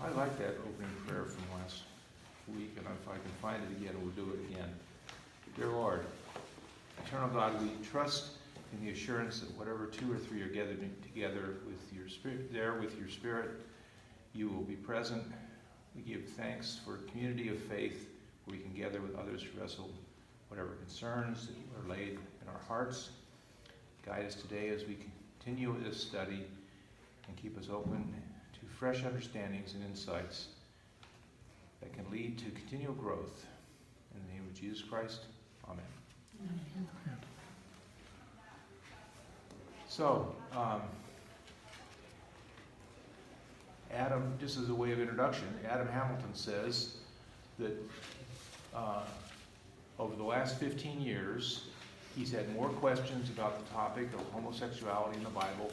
I like that opening prayer from last week, and if I can find it again, we'll do it again. Dear Lord, eternal God, we trust in the assurance that whatever two or three are gathered together with your Spirit, you will be present. We give thanks for a community of faith where we can gather with others to wrestle whatever concerns that are laid in our hearts. Guide us today as we continue with this study and keep us open to fresh understandings and insights that can lead to continual growth. In the name of Jesus Christ, amen. Amen. So, Adam, just as a way of introduction, Adam Hamilton says that over the last 15 years, he's had more questions about the topic of homosexuality in the Bible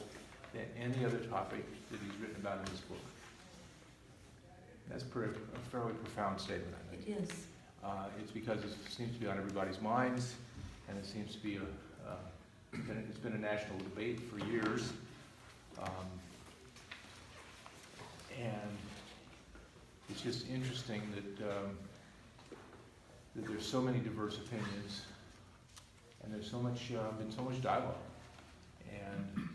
than any other topic that he's written about in his book. That's a fairly profound statement, I think. It is. It's because it seems to be on everybody's minds, and it seems to be it's been a national debate for years. And it's just interesting that there's so many diverse opinions, and there's been so much dialogue, and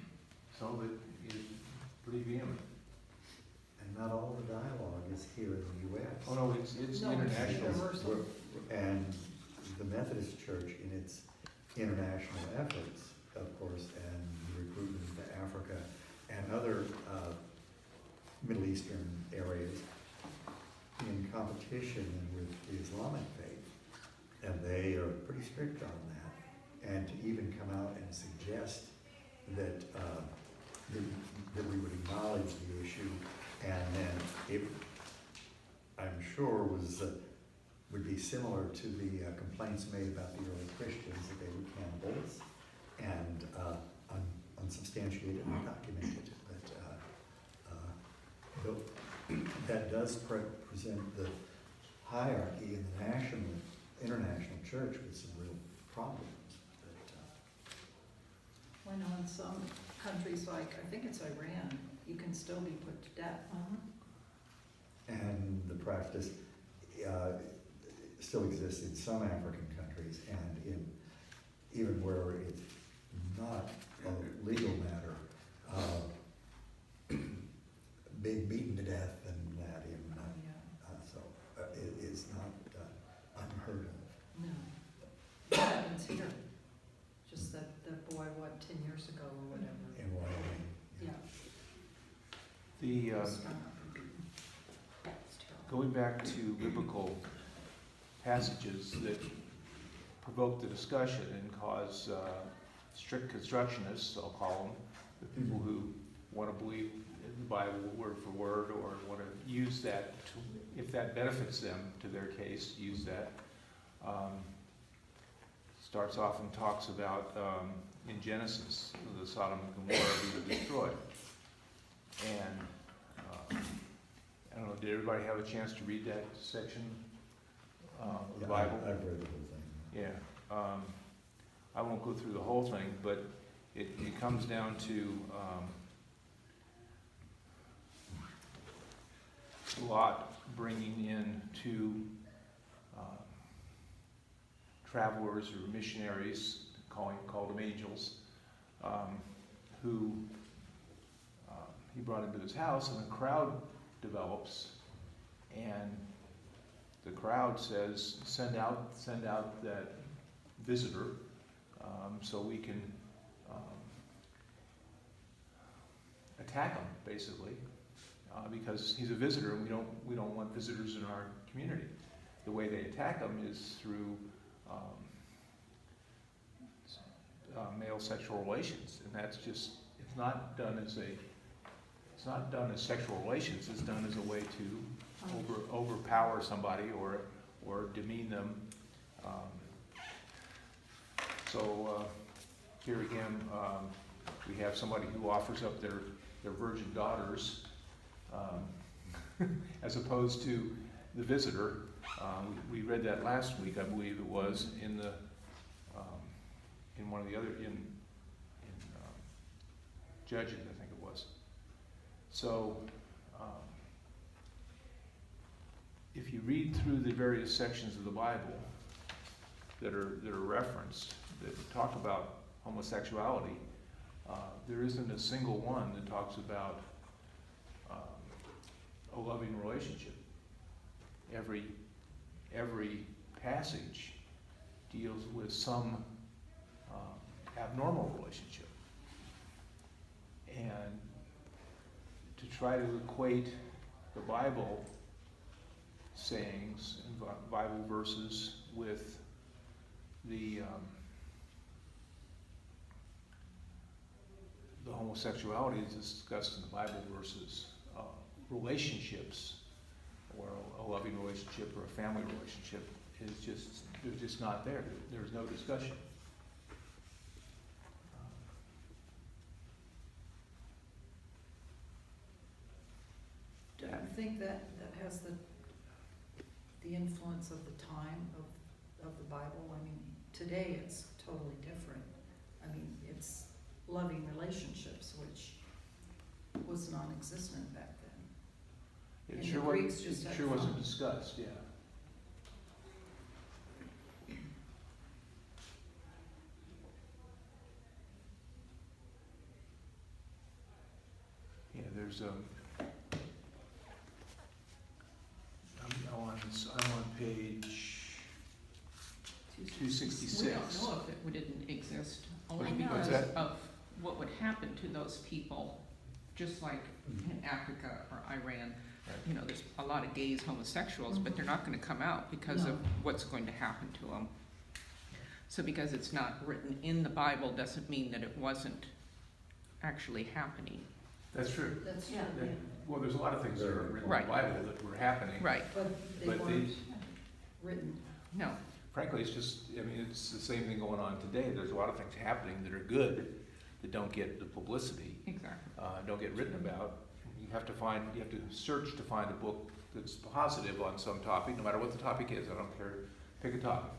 some of it is pretty vehement. And not all the dialogue is here in the U.S. Oh no, it's international. And the Methodist Church, in its international efforts, of course, and recruitment to Africa and other Middle Eastern areas, in competition with the Islamic faith, and they are pretty strict on that. And to even come out and suggest that that we would acknowledge the issue, and then it, I'm sure, would be similar to the complaints made about the early Christians, that they were cannibals and unsubstantiated and undocumented. But that does present the hierarchy in the international church with some real problems. I know in some countries, like I think it's Iran, you can still be put to death. And the practice still exists in some African countries, and in even where it's not a legal matter, being beaten to death and that it is not unheard of. No, it happens here. Just that boy, 10 years ago or whatever. In Wyoming. Yeah. Going back to biblical passages that provoke the discussion and cause strict constructionists, I'll call them, the people who want to believe in the Bible word for word, or want to use that to, if that benefits them to their case, use that. Starts off and talks about in Genesis, the Sodom and Gomorrah being destroyed. And I don't know, did everybody have a chance to read that section of the Bible? I've read the whole thing. Yeah. I won't go through the whole thing, but it comes down to Lot bringing in two travelers or missionaries, called them angels, who he brought into his house, and a crowd develops, and the crowd says, send out that visitor, so we can attack him, basically, because he's a visitor, and we don't want visitors in our community. The way they attack him is through male sexual relations, and that's just, it's not done as sexual relations. It's done as a way to overpower somebody or demean them. So here again, we have somebody who offers up their virgin daughters as opposed to the visitor. We read that last week, I believe it was, in one of the other in Judges, I think it was. So if you read through the various sections of the Bible that are referenced, that talk about homosexuality, there isn't a single one that talks about a loving relationship. Every passage deals with some abnormal relationship. And to try to equate the Bible sayings and Bible verses with the homosexuality is discussed in the Bible versus relationships, or a loving relationship or a family relationship, is just, they're just not there. There's no discussion. Do you think that has the influence of the time of the Bible? I mean, today it's totally different. I mean, it's loving relationships, which was non-existent back then. It And sure the Greeks just had sure wasn't fun. discussed, yeah. Yeah, there's I'm on page 266. We don't know if it didn't exist, only I know. because What's that? of what would happen to those people, just like in Africa or Iran. Right. You know, there's a lot of gays, homosexuals, but they're not gonna come out because No. of what's going to happen to them. So because it's not written in the Bible doesn't mean that it wasn't actually happening. That's true. That's true, That- Well, there's a lot of things that are written in the Right. Bible that were happening. Right, but they But weren't written. no, Frankly, it's just, I mean, it's the same thing going on today. There's a lot of things happening that are good, that don't get the publicity, exactly. don't get written about. You have to search to find a book that's positive on some topic, no matter what the topic is. I don't care, pick a topic.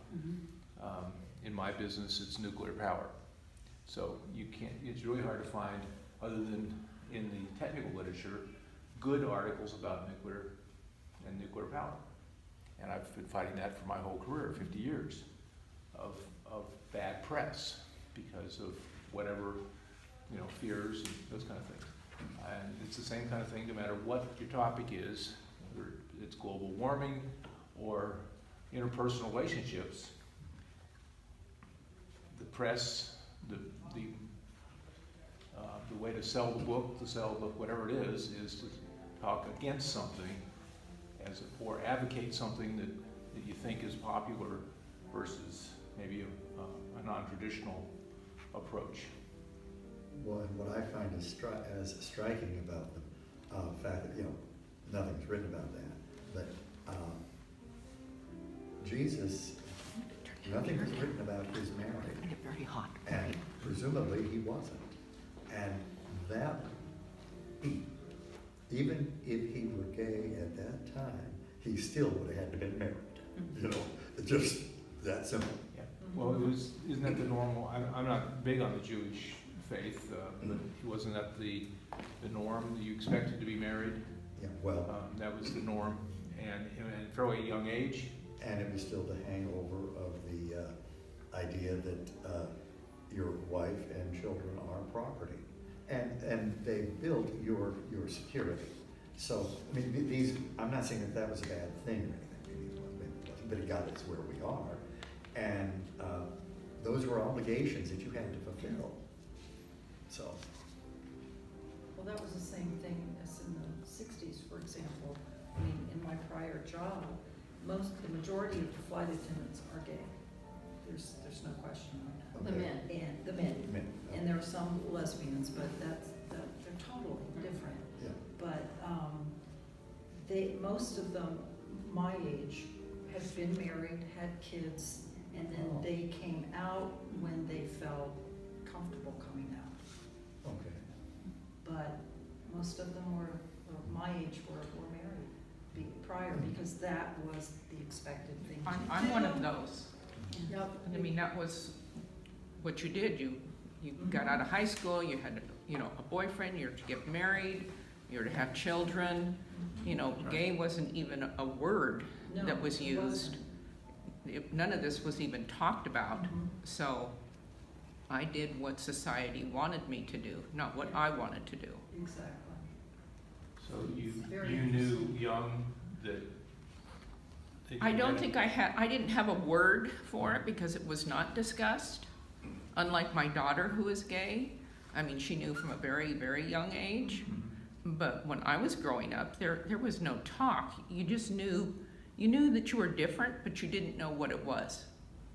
In my business, it's nuclear power. So it's really hard to find, other than in the technical literature, good articles about nuclear and nuclear power. And I've been fighting that for my whole career, 50 years of bad press because of whatever, fears and those kind of things. And it's the same kind of thing no matter what your topic is, whether it's global warming or interpersonal relationships. The press, the way to sell the book, whatever it is to talk against something or advocate something that you think is popular versus maybe a non-traditional approach. Well, and what I find as striking about the fact that, nothing's written about that, but Jesus, nothing was written about his marriage. Find it very hot. And presumably he wasn't. And that, even if he were gay at that time, he still would have had to been married. Just that simple. Yeah. Well, isn't that the normal? I'm not big on the Jewish faith, but wasn't that the norm? You expected to be married. Yeah, well, That was the norm, and at a fairly young age. and it was still the hangover of the idea that your wife and children are property, and they built your security. So, I mean, I'm not saying that was a bad thing or anything, maybe it wasn't, but it got us where we are. And those were obligations that you had to fulfill. So, Well, that was the same thing as in the 60s, for example. I mean, in my prior job, the majority of the flight attendants are gay. There's no question on that. okay. And the men. Men, And there are some lesbians, but they're totally different. yeah. But most of them, my age, had been married, had kids, and then Oh. they came out when they felt comfortable coming out. Okay. But most of them or my age were married prior, because that was the expected thing to do. I'm one of those. Yep. I mean, that was what you did. You got out of high school, you had, a boyfriend, you're to get married, you're to have children, you know, gay wasn't even a word No, that was it used. wasn't. None of this was even talked about, Mhm. so I did what society wanted me to do, not what I wanted to do. Exactly. So you Very knew interesting. young that you I don't had- think I didn't have a word for it because it was not discussed. Unlike my daughter who is gay, I mean, she knew from a very, very young age. Mhm. But when I was growing up, there was no talk. You just knew that you were different, but you didn't know what it was.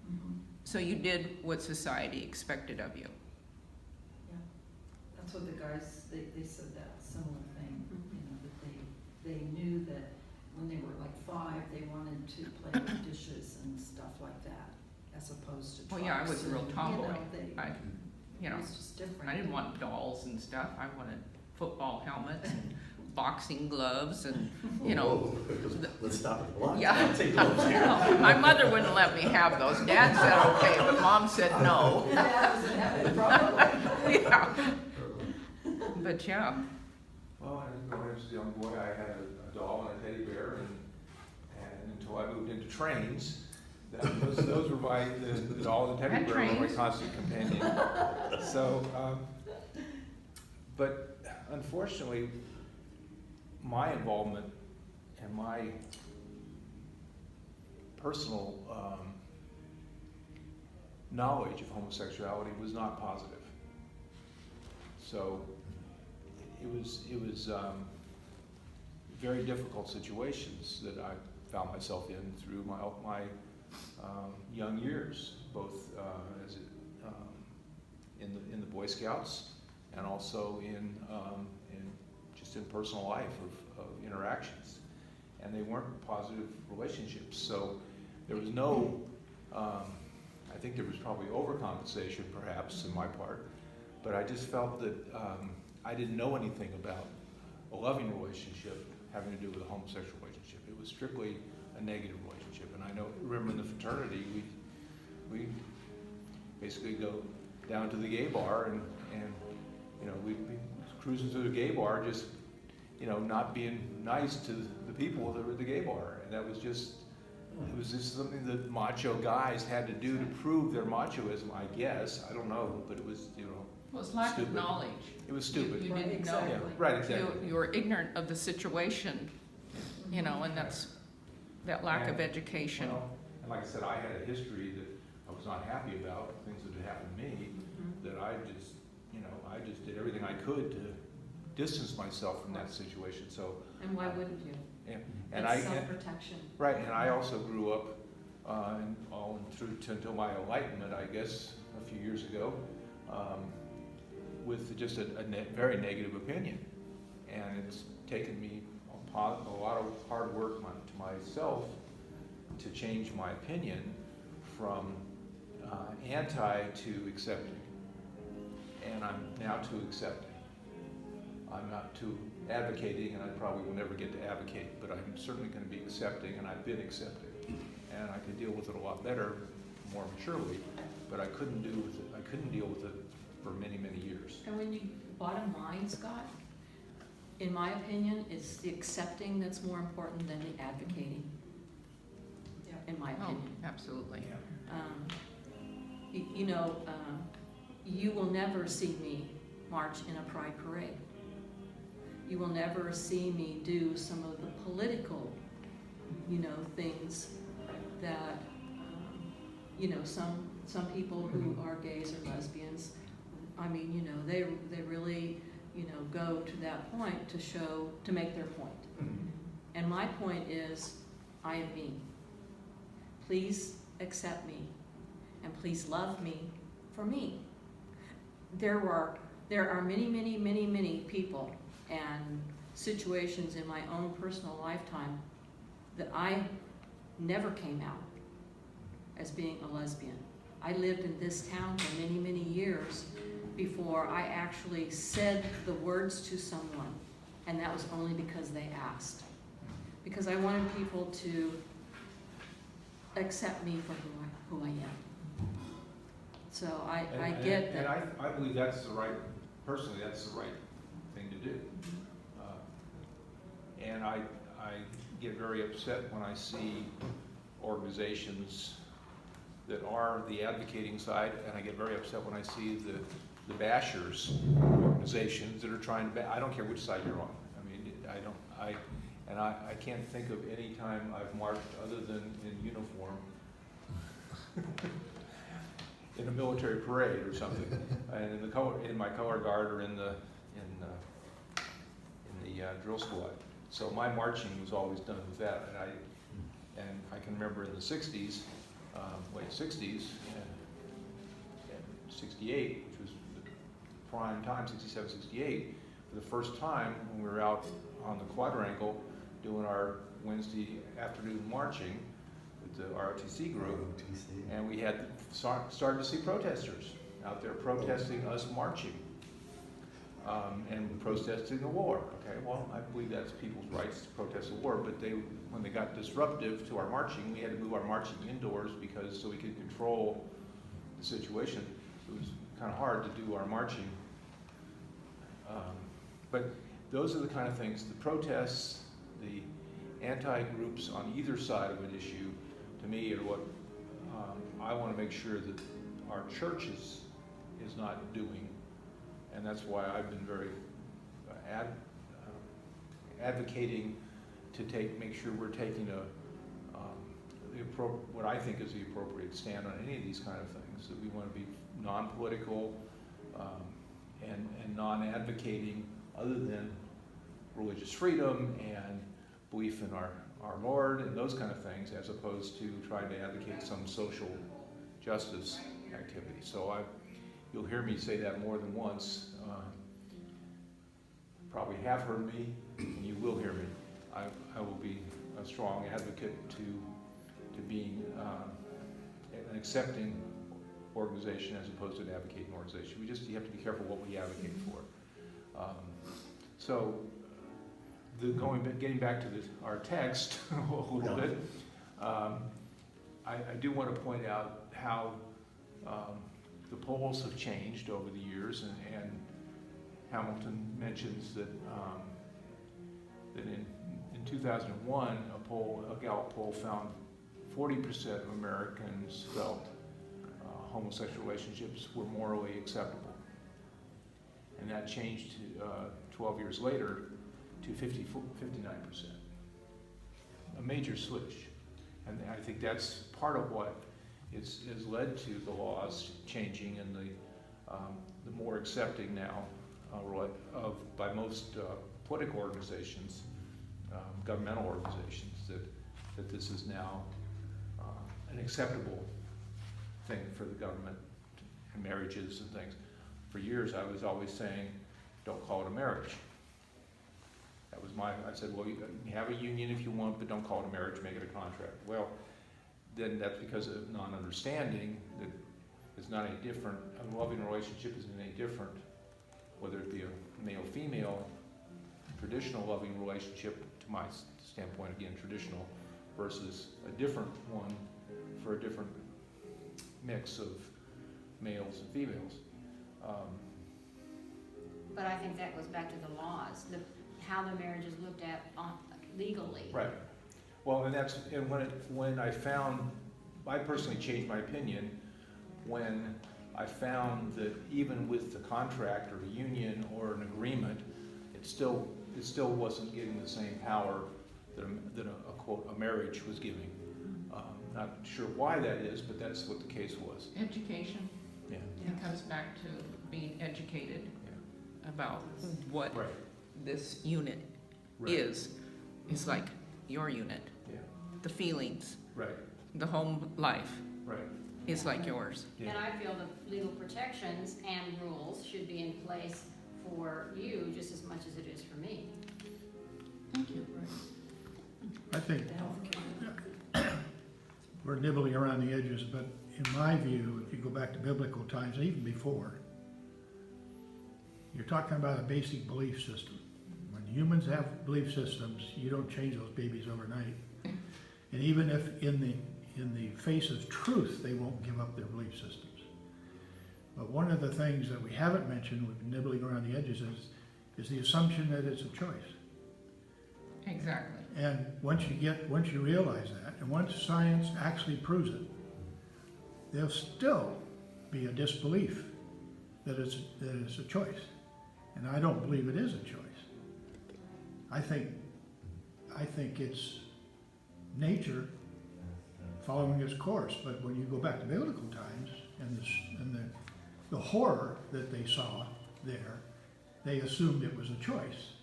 Mhm. So you did what society expected of you. Yeah, that's what the guys, they said that similar thing, you know, that they knew that when they were like 5, they wanted to play with dishes and stuff like that, as opposed to Well, yeah, I trucks was a real and, tomboy. You know, they, You know, it was just different. I didn't want dolls and stuff. I wanted football helmets and boxing gloves and, you know. Whoa, let's stop at the block. Yeah. I'll take those here. No, my mother wouldn't let me have those. Dad said okay, but Mom said no. That was an probably. Yeah. But yeah, Well, when I was a young boy, I had a doll and a teddy bear, and until I moved into trains, those were the doll and the teddy And bear were my trains. constant companion. So, but unfortunately, my involvement and my personal knowledge of homosexuality was not positive. So it was very difficult situations that I found myself in through my young years, both as in the Boy Scouts and also in just in personal life of interactions, and they weren't positive relationships. So there was no, I think there was probably overcompensation perhaps in my part, but I just felt that I didn't know anything about a loving relationship having to do with a homosexual relationship. It was strictly a negative relationship. And I remember in the fraternity, we basically go down to the gay bar and you know, we'd be cruising through the gay bar, just, you know, not being nice to the people that were at the gay bar. And that was just, it was just something that macho guys had to do to prove their machoism, I guess. I don't know, but it was, you know, well, it's lack Stupid. of knowledge. it was stupid. You Right, didn't know. exactly. Yeah, right, exactly. You were ignorant of the situation, you know, and that's that lack of And, education. Well, and like I said, I had a history that I was not happy about, things that had happened to me, that I just, you know, I just did everything I could to distance myself from that situation. So, And why wouldn't you? and It's self-protection. right, and I also grew up until my enlightenment, I guess, a few years ago, with just a very negative opinion, and it's taken me a lot of hard work to myself to change my opinion from anti to accepting, and I'm now to accepting. I'm not to advocating, and I probably will never get to advocate, but I'm certainly going to be accepting, and I've been accepting, and I can deal with it a lot better, more maturely, but I couldn't deal with it for many, many years. And when you, bottom line, Scott, in my opinion, it's the accepting that's more important than the advocating, Yeah. in my Oh, opinion. absolutely. You know, you will never see me march in a pride parade. You will never see me do some of the political, you know, things that, you know, some people who are gays or lesbians, I mean, you know, they really, you know, go to that point to make their point. And my point is, I am me. Please accept me, and please love me for me. There are many, many, many, many people and situations in my own personal lifetime that I never came out as being a lesbian. I lived in this town for many, many years before I actually said the words to someone, and that was only because they asked. Because I wanted people to accept me for who I am. So I get And that. I believe that's the right, personally, that's the right thing to do. I get very upset when I see organizations that are the advocating side, and I get very upset when I see the bashers, organizations that are trying to, I don't care which side you're on. I mean, I can't think of any time I've marched other than in uniform in a military parade or something, and in my color guard or in the drill squad. So my marching was always done with that, and I can remember in the 60s, late 60s, and 68, which was the prime time, 67, 68, for the first time when we were out on the quadrangle doing our Wednesday afternoon marching with the ROTC group, and we had started to see protesters out there protesting us marching. And protesting the war. Okay, well, I believe that's people's rights to protest the war, but when they got disruptive to our marching, we had to move our marching indoors so we could control the situation. It was kind of hard to do our marching. But those are the kind of things, the protests, the anti-groups on either side of an issue, to me, are what I want to make sure that our church is not doing. And that's why I've been very advocating to make sure we're taking what I think is the appropriate stand on any of these kind of things. That we want to be non-political and non-advocating, other than religious freedom and belief in our Lord and those kind of things, as opposed to trying to advocate some social justice activity. So you'll hear me say that more than once. Probably have heard me, and you will hear me. I will be a strong advocate to being an accepting organization as opposed to an advocating organization. You have to be careful what we advocate for. Getting back to our text a little bit, I do want to point out how the polls have changed over the years, and Hamilton mentions that in 2001, a Gallup poll found 40% of Americans felt homosexual relationships were morally acceptable, and that changed 12 years later to 59%. A major switch, and I think that's part of what has led to the laws changing and the more accepting now by most political organizations, governmental organizations, that this is now an acceptable thing for the government and marriages and things. For years I was always saying, don't call it a marriage. That was I said, well, you can have a union if you want, but don't call it a marriage, make it a contract. Well, then that's because of non-understanding that it's not any different. A loving relationship isn't any different, whether it be a male-female, traditional loving relationship, to my standpoint, again, traditional, versus a different one for a different mix of males and females. But I think that goes back to the laws, how the marriage is looked at legally. Right. Well, and when I personally changed my opinion when I found that even with the contract or a union or an agreement, it still wasn't getting the same power that a quote, a marriage was giving. Not sure why that is, but that's what the case was. Education. Yeah. It comes back to being educated about what this unit is. It's like your unit. Yeah. The feelings. Right. The home life. Right. Is like yours. Yeah. And I feel the legal protections and rules should be in place for you just as much as it is for me. Thank you. I think we're nibbling around the edges, but in my view, if you go back to biblical times, even before, you're talking about a basic belief system. When humans have belief systems, you don't change those babies overnight. And even if in the face of truth, they won't give up their belief systems. But one of the things that we haven't mentioned with nibbling around the edges is the assumption that it's a choice. Exactly. And once you realize that, and once science actually proves it, there'll still be a disbelief that it's a choice. And I don't believe it is a choice. I think it's nature following its course. But when you go back to biblical times and the horror that they saw there, they assumed it was a choice.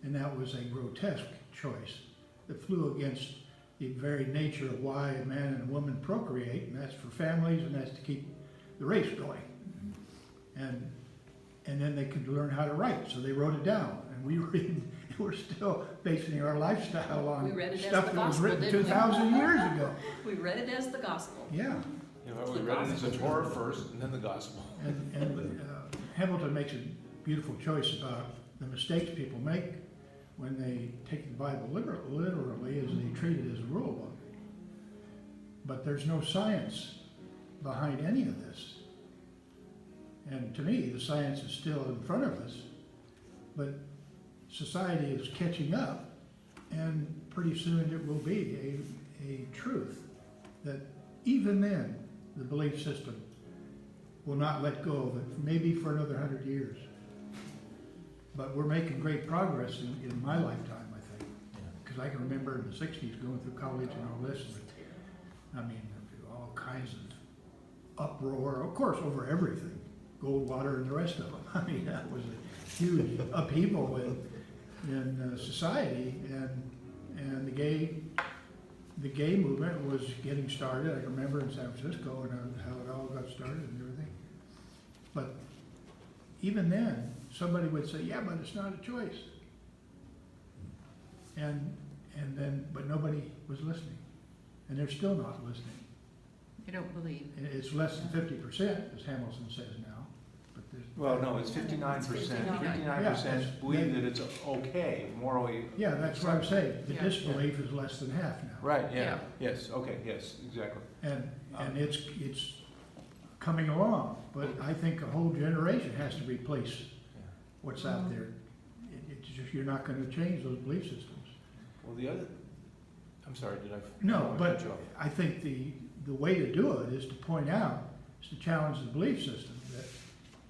And that was a grotesque choice that flew against the very nature of why a man and a woman procreate, and that's for families, and that's to keep the race going. And then they could learn how to write, so they wrote it down. And we're still basing our lifestyle We on read it as stuff the that was gospel, written didn't we? 2,000 years ago. We read it as the gospel. Yeah. You know, we read it as a Torah first and then the gospel. And Hamilton makes a beautiful choice about the mistakes people make when they take the Bible literally as they treat it as a rule book. But there's no science behind any of this. And to me, the science is still in front of us, but society is catching up, and pretty soon it will be a truth that even then, the belief system will not let go of it, maybe for another 100 years. But we're making great progress in my lifetime, I think. Because I can remember in the 60s going through college and all this, I mean, all kinds of uproar, of course, over everything. Goldwater and the rest of them. I mean, that was a huge upheaval in society, and the gay movement was getting started. I can remember in San Francisco and how it all got started and everything. But even then, somebody would say, "Yeah, but it's not a choice." But nobody was listening, and they're still not listening. You don't believe. And it's less than 50%, as Hamilton says now. But there's, Well, no, it's 59%. 59% Yeah. believe that it's okay, morally. yeah, that's what I'm saying. The Yeah. disbelief is less than half now. Right, yeah, Yeah. yes, okay, yes, exactly. And it's coming along, but I think a whole generation has to replace what's out there. It's just, you're not gonna change those belief systems. Well, the other, I'm sorry, did I? No, but cut you off? I think the way to do it is to point out, is to challenge the belief system, that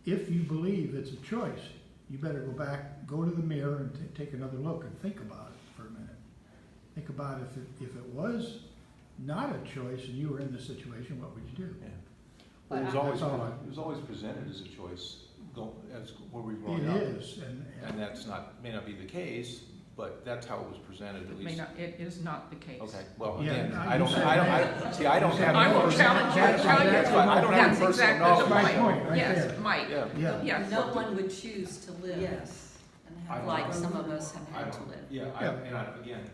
if you believe it's a choice, you better go back, go to the mirror and take another look and think about it for a minute. Think about if it was not a choice and you were in this situation, what would you do? Yeah. Well, But it was always presented as a choice, as when we were growing up. It is, And that's may not be the case, but that's how it was presented, at least. It is not the case. Okay, well, Yeah, again, I I don't said I don't have. I will challenge you, That's tell you. That's fine. I don't have That's personal exactly knowledge. the That's my point right Yes, there. Mike. Yeah. Yeah. Yeah. No one would choose to live Yes. And have I- like some of us have I had to don't, live. yeah, again,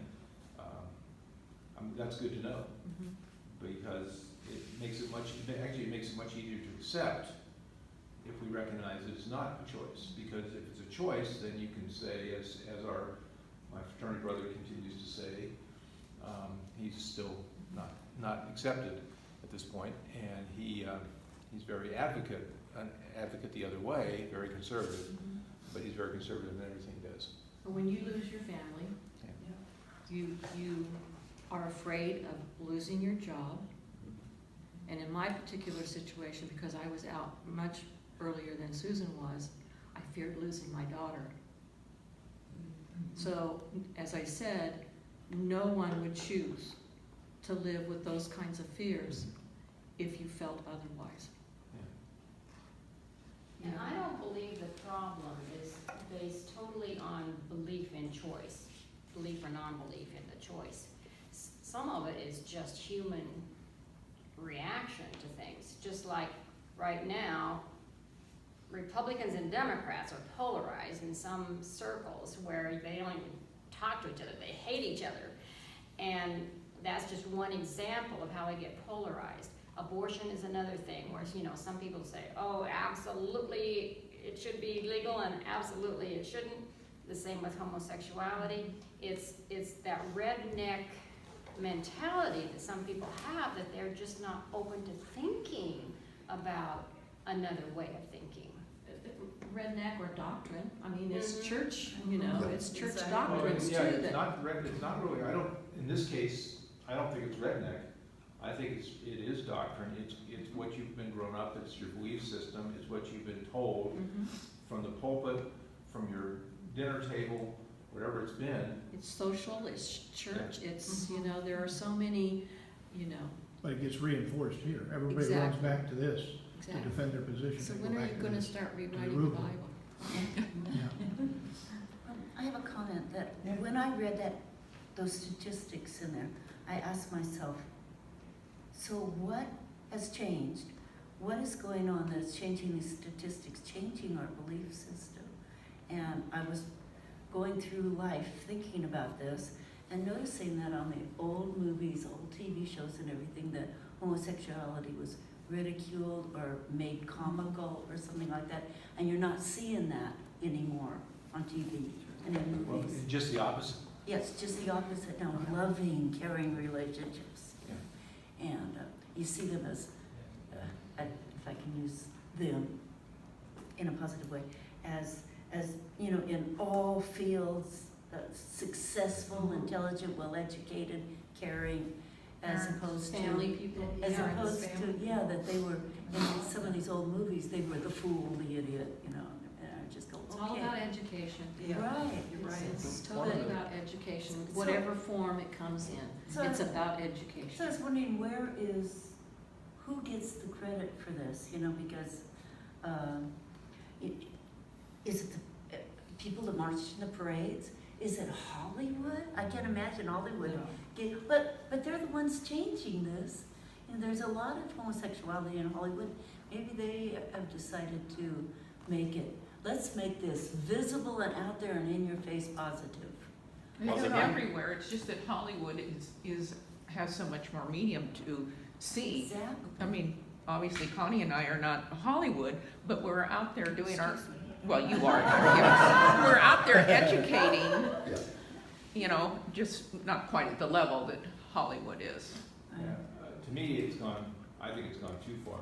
that's good to know, Mhm. because it makes it much easier to accept if we recognize it's not a choice, because if it's a choice, then you can say, as my fraternity brother continues to say, he's still not accepted at this point, and he's very an advocate the other way, very conservative, Mhm. but he's very conservative in everything he does. But when you lose your family, you are afraid of losing your job. And in my particular situation, because I was out much earlier than Susan was, I feared losing my daughter. So, as I said, no one would choose to live with those kinds of fears if you felt otherwise. And I don't believe the problem is based totally on belief in choice, belief or non-belief in the choice. Some of it is just human reaction to things, just like right now, Republicans and Democrats are polarized in some circles where they don't even talk to each other, they hate each other. And that's just one example of how they get polarized. Abortion is another thing where, some people say, oh, absolutely it should be legal and absolutely it shouldn't. The same with homosexuality. It's that redneck mentality that some people have, that they're just not open to thinking about another way of thinking. redneck or doctrine. I mean, it's church, you know, Yeah. it's church Exactly. doctrines too Yeah, it's that. not it's not really, in this case, I don't think it's redneck. I think it is doctrine, it's what you've been grown up, it's your belief system, it's what you've been told Mhm. from the pulpit, from your dinner table, whatever it's been. It's social, it's church, it's, you know, there are so many, you know, But it gets reinforced here. Everybody runs Exactly. back to this to exactly. defend their position. So They when go are back you to gonna this. start rewriting the rule. Bible? Yeah. I have a comment that Yeah. when I read those statistics in there, I asked myself, so what has changed? What is going on that's changing these statistics, changing our belief system? And I was going through life thinking about this and noticing that on the old movies, old TV shows and everything, that homosexuality was ridiculed or made comical or something like that. And you're not seeing that anymore on TV and in Well, movies. just the opposite. Yes, just the opposite now, loving, caring relationships. Yeah. And you see them as, if I can use them in a positive way, as you know, in all fields, successful, intelligent, well-educated, caring, as opposed to, Family people. as yeah, opposed to, family. yeah, that they were, in some of these old movies, they were the fool, the idiot, you know, and I just go, It's all okay. about education. Right. You're right, it's One of totally the- about education, So- whatever form it comes in. So- It's about So I education. was wondering, who gets the credit for this, you know, because, is it the people that marched in the parades? Is it Hollywood? I can't imagine Hollywood but they're the ones changing this. And there's a lot of homosexuality in Hollywood. Maybe they have decided to let's make this visible and out there and in your face positive. It's Well, everywhere, it's just that Hollywood has so much more medium to see. Exactly. I mean, obviously Connie and I are not Hollywood, but we're out there doing our, Excuse me. well, you are, yes. We're out there educating, Yeah. you know, just not quite at the level that Hollywood is. Yeah. To me, I think it's gone too far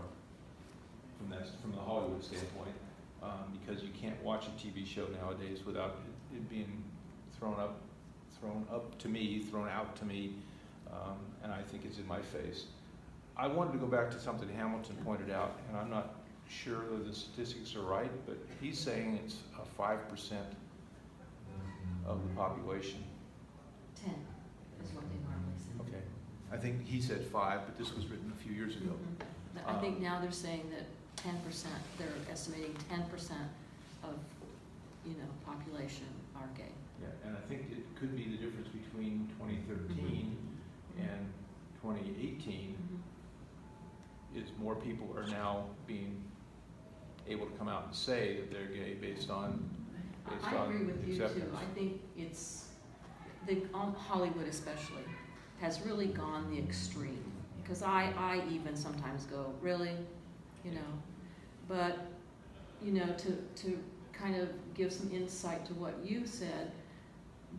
from the Hollywood standpoint, because you can't watch a TV show nowadays without it being thrown out to me, and I think it's in my face. I wanted to go back to something Hamilton pointed out, and I'm not sure that the statistics are right, but he's saying it's 5% of the population. 10 is what they normally say. Okay. I think he said 5, but this was written a few years ago. Mhm. I think now they're saying that 10%, they're estimating 10% of, you know, population are gay. Yeah, and I think it could be the difference between 2013 and 2018 is more people are now being able to come out and say that they're gay based on I agree with you too. acceptance. I think it's, Hollywood especially, has really gone the extreme. Because I even sometimes go, really? You know? But, you know, to kind of give some insight to what you said,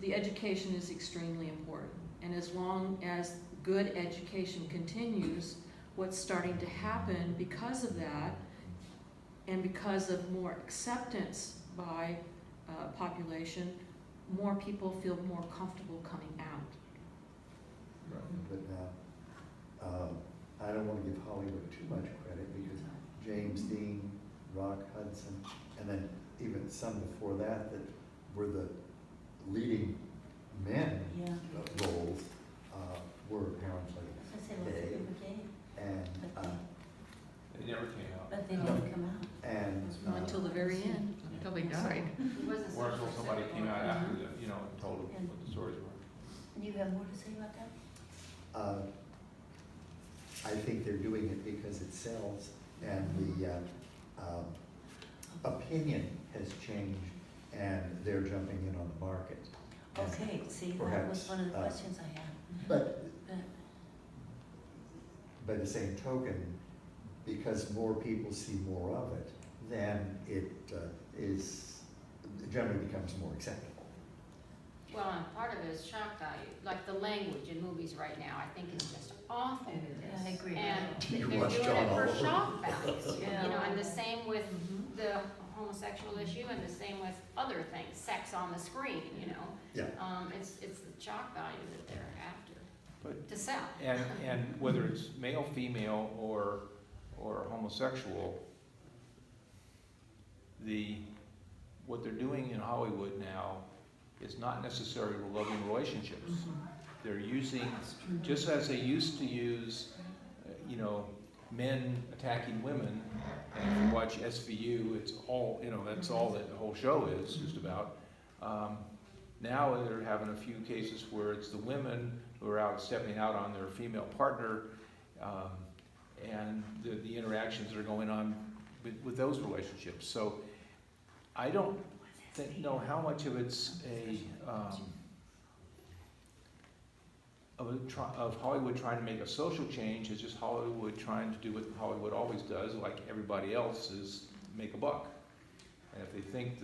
the education is extremely important. And as long as good education continues, what's starting to happen because of that, and because of more acceptance by population, more people feel more comfortable coming out. But now, I don't want to give Hollywood too much credit because James Dean, Rock Hudson, and then even some before that were the leading men Yeah. roles were apparently I say, let's gay, give them gay, and It never came out. but they didn't come out. Not until the very end. Until they died. It wasn't Or such until a somebody simple came out one. after the, and told them what the stories were. And you have more to say about that? I think they're doing it because it sells, and the opinion has changed, and they're jumping in on the market. And Okay, see, that perhaps, was one of the questions I had. But But- by the same token, because more people see more of it, then it generally becomes more acceptable. Well, and part of it is shock value, like the language in movies right now, I think is just awful. Yeah, I agree. And You they're watch doing John it for Oliver. shock value, Yeah. you know, and the same with the homosexual issue, and the same with other things, sex on the screen, you know? Yeah. It's the shock value that they're after, But, to sell. and whether it's male, female, or homosexual, what they're doing in Hollywood now is not necessarily loving relationships. They're using, just as they used to use, men attacking women, and if you watch SVU, it's all, that's all that the whole show is just about. Now they're having a few cases where it's the women who are out stepping out on their female partner, and the interactions that are going on with those relationships. So I don't know how much of it's of Hollywood trying to make a social change. Is just Hollywood trying to do what Hollywood always does, like everybody else, is make a buck. And if they think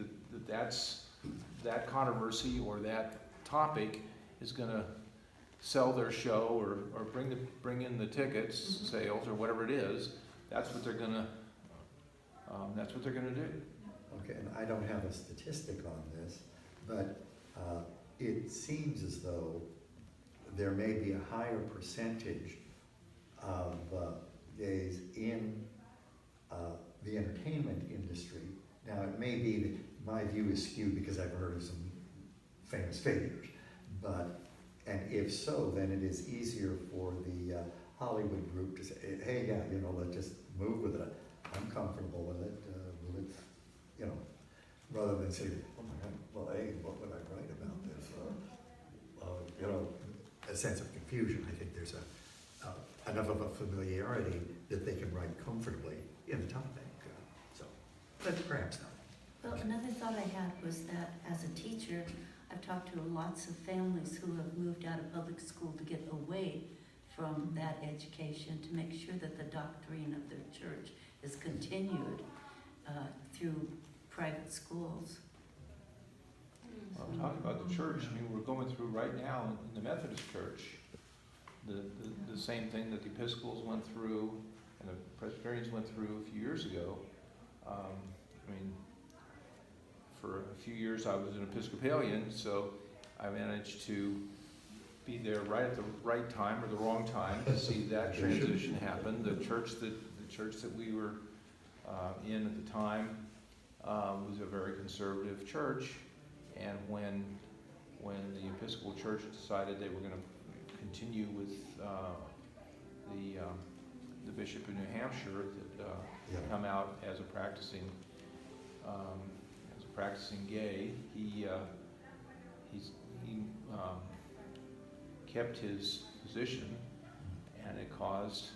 that controversy or that topic is going to sell their show or bring in the tickets sales or whatever it is, that's what they're going to do. Okay, and I don't have a statistic on this, but it seems as though there may be a higher percentage of gays in the entertainment industry. Now, it may be that my view is skewed because I've heard of some famous figures, and if so, then it is easier for the Hollywood group to say, hey, yeah, let's just move with it. I'm comfortable with it. Rather than say, oh my God, well, hey, what would I write about this? A sense of confusion. I think there's enough of a familiarity that they can write comfortably in the topic. But perhaps not. Well, another thought I had was that as a teacher, I've talked to lots of families who have moved out of public school to get away from that education, to make sure that the doctrine of their church is continued through private schools. Well, talking about the church, we're going through right now in the Methodist church the same thing that the Episcopals went through and the Presbyterians went through a few years ago. For a few years I was an Episcopalian, so I managed to be there right at the right time or the wrong time to see that transition happen. The church that we were in at the time was a very conservative church, and when the Episcopal Church decided they were going to continue with the Bishop of New Hampshire that come out as a practicing gay, he kept his position, and it caused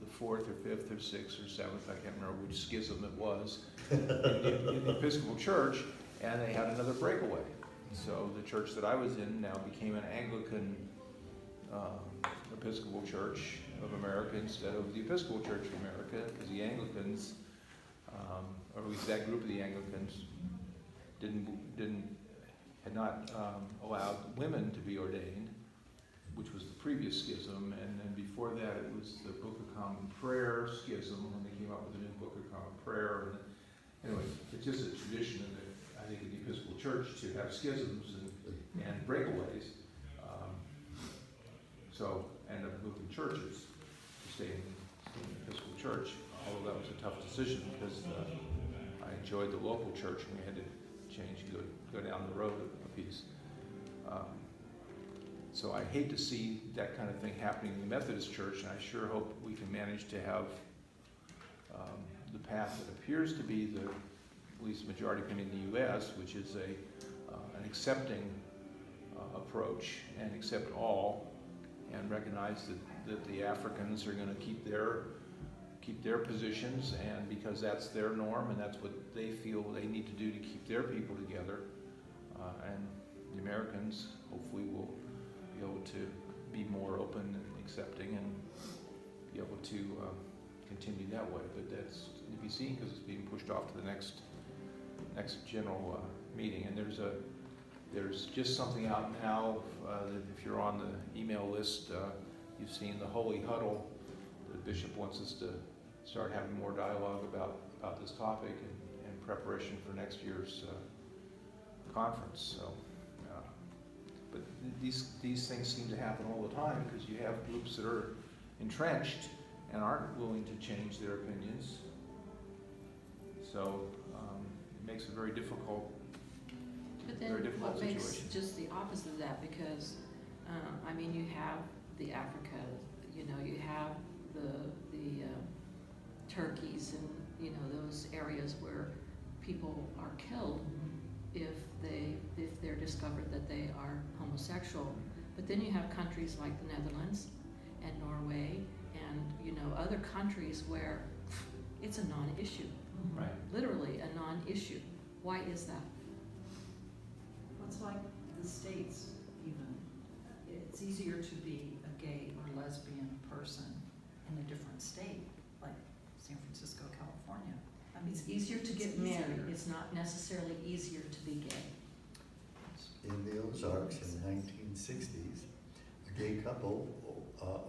the fourth or fifth or sixth or seventh, I can't remember which schism it was, in the Episcopal Church, and they had another breakaway. So the church that I was in now became an Anglican Episcopal Church of America instead of the Episcopal Church of America, because the Anglicans, or at least that group of the Anglicans, had not allowed women to be ordained, which was the previous schism, and then before that it was the Book of Common Prayer schism when they came up with the new Book of Common Prayer. And anyway, it's just a tradition in I think in the Episcopal Church to have schisms and breakaways. And of moving churches to stay in the Episcopal Church, although that was a tough decision because I enjoyed the local church and we had to change and go down the road a piece. So I hate to see that kind of thing happening in the Methodist Church, and I sure hope we can manage to have the path that appears to be at least the majority opinion in the U.S., which is an accepting approach and accept all, and recognize that the Africans are going to keep their positions, and because that's their norm and that's what they feel they need to do to keep their people together, and the Americans hopefully will be able to be more open and accepting and be able to continue that way. But that's to be seen because it's being pushed off to the next general meeting. And there's just something out now that if you're on the email list, you've seen the Holy Huddle. The bishop wants us to start having more dialogue about this topic and preparation for next year's conference. So, but these things seem to happen all the time because you have groups that are entrenched and aren't willing to change their opinions. So it makes a very difficult But then Very difficult what makes situation. just the opposite of that, because, I mean, you have the Africa, you know, you have the Turkeys and, you know, those areas where people are killed if they're discovered that they are homosexual. But then you have countries like the Netherlands and Norway and, you know, other countries where it's a non-issue, right. literally a non-issue. Why is that? It's like the States even. It's easier to be a gay or lesbian person in a different state, like San Francisco, California. I mean, it's easier to get married. It's not necessarily easier to be gay. In the Ozarks in the 1960s, a gay couple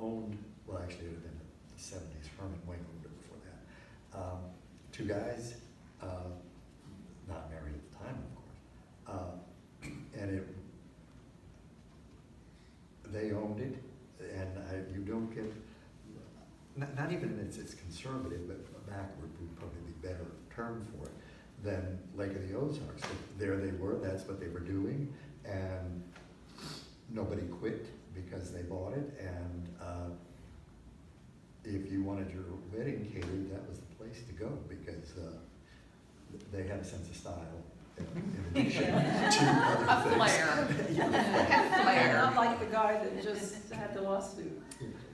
owned, well, actually it had been the 70s, Herman Wing owned it before that. Two guys, not married at the time, of course, and they owned it, and you don't get, not even it's conservative, but backward would probably be a better term for it than Lake of the Ozarks. But there they were, that's what they were doing, and nobody quit because they bought it, and if you wanted your wedding catered, that was the place to go, because they had a sense of style in addition to other A things. flair. Flair. Not like the guy that just had the lawsuit.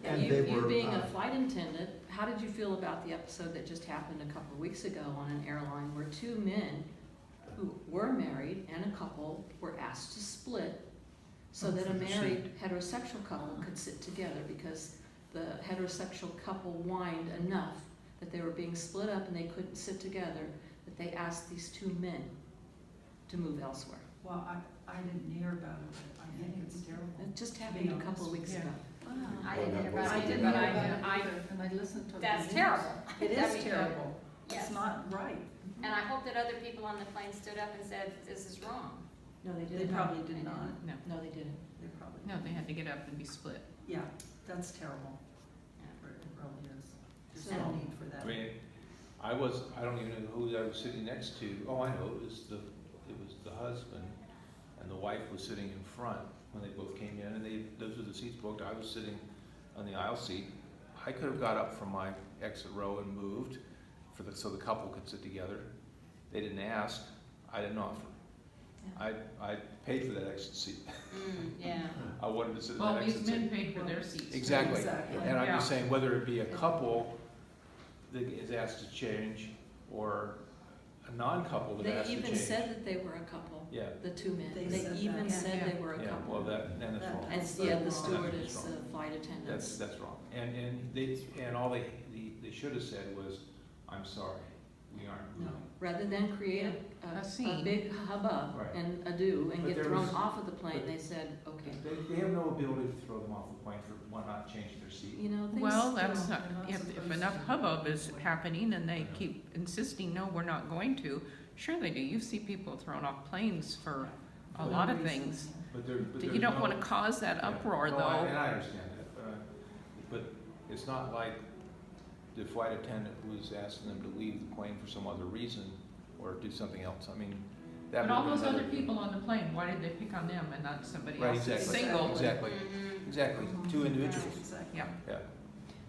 And you, they you were, being a flight attendant, how did you feel about the episode that just happened a couple of weeks ago on an airline where two men who were married and a couple were asked to split so that a married heterosexual couple could sit together, because the heterosexual couple whined enough that they were being split up and they couldn't sit together, that they asked these two men to move elsewhere. Well, I didn't hear about it, but I think it's terrible. It just happened a couple of weeks ago. I didn't hear about I it, didn't but hear about it I, either, and I listened to the that's news. terrible. It I is mean, terrible. yes. It's not right. And I hope that other people on the plane stood up and said, this is wrong. No, they They didn't. probably did not. No, No, they didn't. They probably. no, they had to get up and be split. Yeah, that's terrible. Yeah. It really is. There's So- no need for that. I mean, I don't even know who I was sitting next to. Oh, I know, it was the husband, and the wife was sitting in front when they both came in, and those were the seats booked. I was sitting on the aisle seat. I could have got up from my exit row and moved so the couple could sit together. They didn't ask. I didn't offer. Yeah. I paid for that exit seat. Yeah. I wanted to sit in Well, that these exit seat. men paid for their seats. Exactly. Exactly. And I'm just Yeah. saying, whether it be a couple that is asked to change or a non-couple that They has to change. even said that they were a couple, Yeah, the two men. They They said even that. said Yeah. they were a yeah, couple. well, then it's That- wrong. And, That's yeah, wrong. the stewardess, That's wrong. flight attendants. That's wrong. And all they should have said was, I'm sorry, we aren't No. moving. Rather than create A a scene. big hubbub Right. and ado and But get there thrown was- off of the plane, but- they said, okay. They have no ability to throw them off the plane for why not change their seat. You know, things. Well, that's still- not, they're not if supposed enough to. hubbub is happening and they keep insisting, no, we're not going to, sure they do. You see people thrown off planes for a For lot no of reason. things. But there's You don't no- want to cause that Yeah. uproar, No, though. and I understand that, but it's not like the flight attendant was asking them to leave the plane for some other reason or do something else. I mean, that But would all be those other another- people on the plane, why did they pick on them and not somebody Right, else? exactly. Single. Exactly, Mhm. exactly, two individuals, Exactly. Yeah. yeah.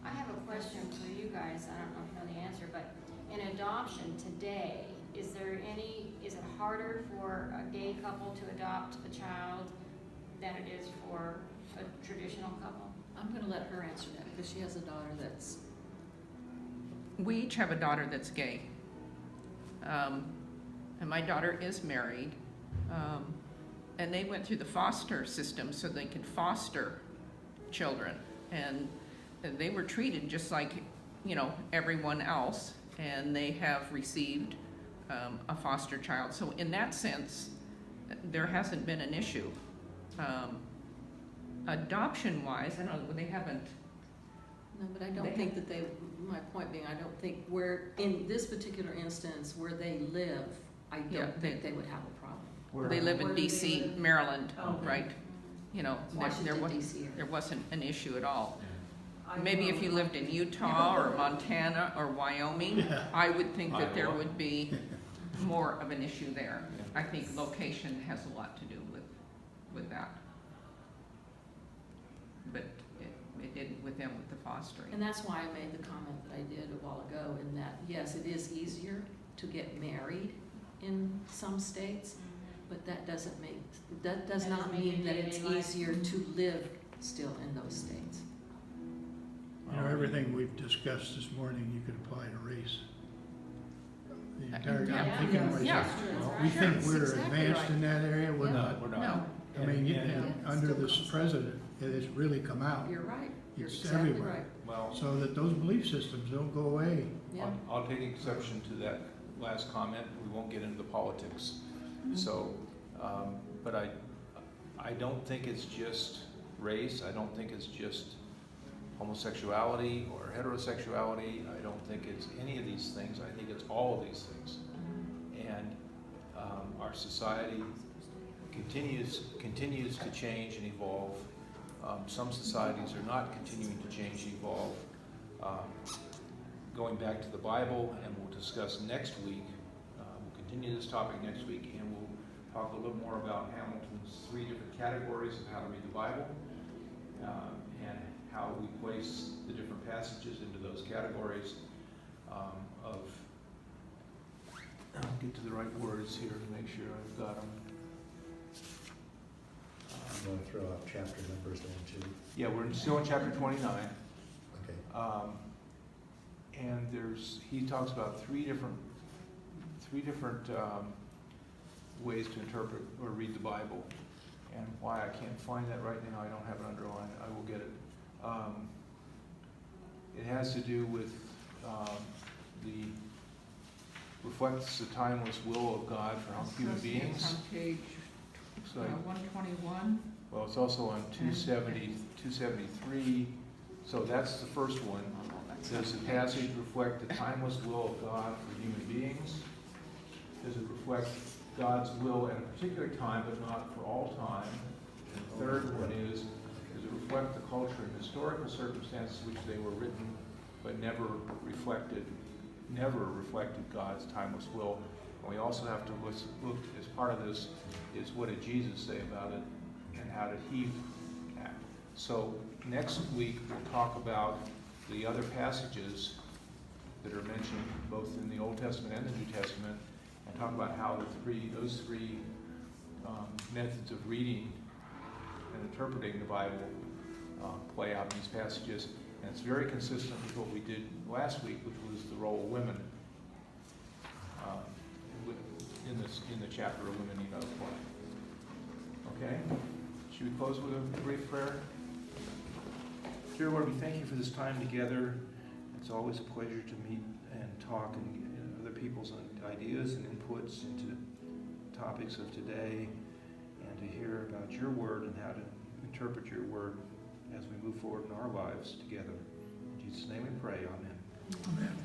I have a question for you guys, I don't know if you know the answer, but in adoption today, is it harder for a gay couple to adopt a child than it is for a traditional couple? I'm gonna let her answer that because she has a daughter that's, We each have a daughter that's gay. And my daughter is married. And they went through the foster system so they could foster children. And they were treated just like, you know, everyone else. And they have received a foster child. So in that sense, there hasn't been an issue. Adoption-wise, I don't know, they haven't No, but I don't think that they, my point being, I don't think where, in this particular instance, where they live, I Yeah, don't think they would have a problem. They live in Where do they DC, live? Maryland, Oh, okay. right? You know, there Washington wasn't, DC area. there wasn't an issue at all. I Maybe if know. you lived in Utah or Montana or Wyoming, Yeah. I would think that there Iowa. would be more of an issue there. Yeah. I think location has a lot to do with that. But it didn't with them with the fostering. And that's why I made the comment that I did a while ago, in that, yes, it is easier to get married in some states, but that does That not doesn't make mean it that it's day-to-day life. easier to live still in those states. You know, everything we've discussed this morning, you could apply to race. The entire, Yeah. I'm thinking to Yeah. myself, That's we right. think That's we're exactly advanced right. in that area, we're Yeah. not. We're not. No. I mean, And- under still this comes. president, it has really come out. You're right. You're It's exactly everywhere. right. Well, So that those belief systems don't go away. Yeah. I'll take exception to that last comment. We won't get into the politics. So, but I don't think it's just race. I don't think it's just homosexuality or heterosexuality. I don't think it's any of these things. I think it's all of these things. And our society continues to change and evolve. Some societies are not continuing to change and evolve. Going back to the Bible, and we'll discuss next week, we'll continue this topic next week, and we'll talk a little more about Hamilton's 3 different categories of how to read the Bible, and how we place the different passages into those categories of, I'll get to the right words here to make sure I've got them. I'm going to throw out chapter numbers then too. Yeah, we're still in chapter 29. Okay. And he talks about three different ways to interpret or read the Bible. And why I can't find that right now, I don't have it underlined, I will get it. It has to do with reflects the timeless will of God for human beings. It's on page Looks like- 121. Well, it's also on 270, 273, so that's the first one. Does the passage reflect the timeless will of God for human beings? Does it reflect God's will at a particular time, but not for all time? And the third one is, does it reflect the culture and historical circumstances which they were written, but never reflected God's timeless will? And we also have to look as part of this is what did Jesus say about it, and how did he act? So next week we'll talk about the other passages that are mentioned both in the Old Testament and the New Testament, and talk about how those three methods of reading and interpreting the Bible play out in these passages. And it's very consistent with what we did last week, which was the role of women in the chapter of women need other play. Okay? Should we close with a brief prayer? Dear Lord, we thank you for this time together. It's always a pleasure to meet and talk and get other people's ideas and inputs into topics of today, and to hear about your word and how to interpret your word as we move forward in our lives together. In Jesus' name we pray, amen. Amen.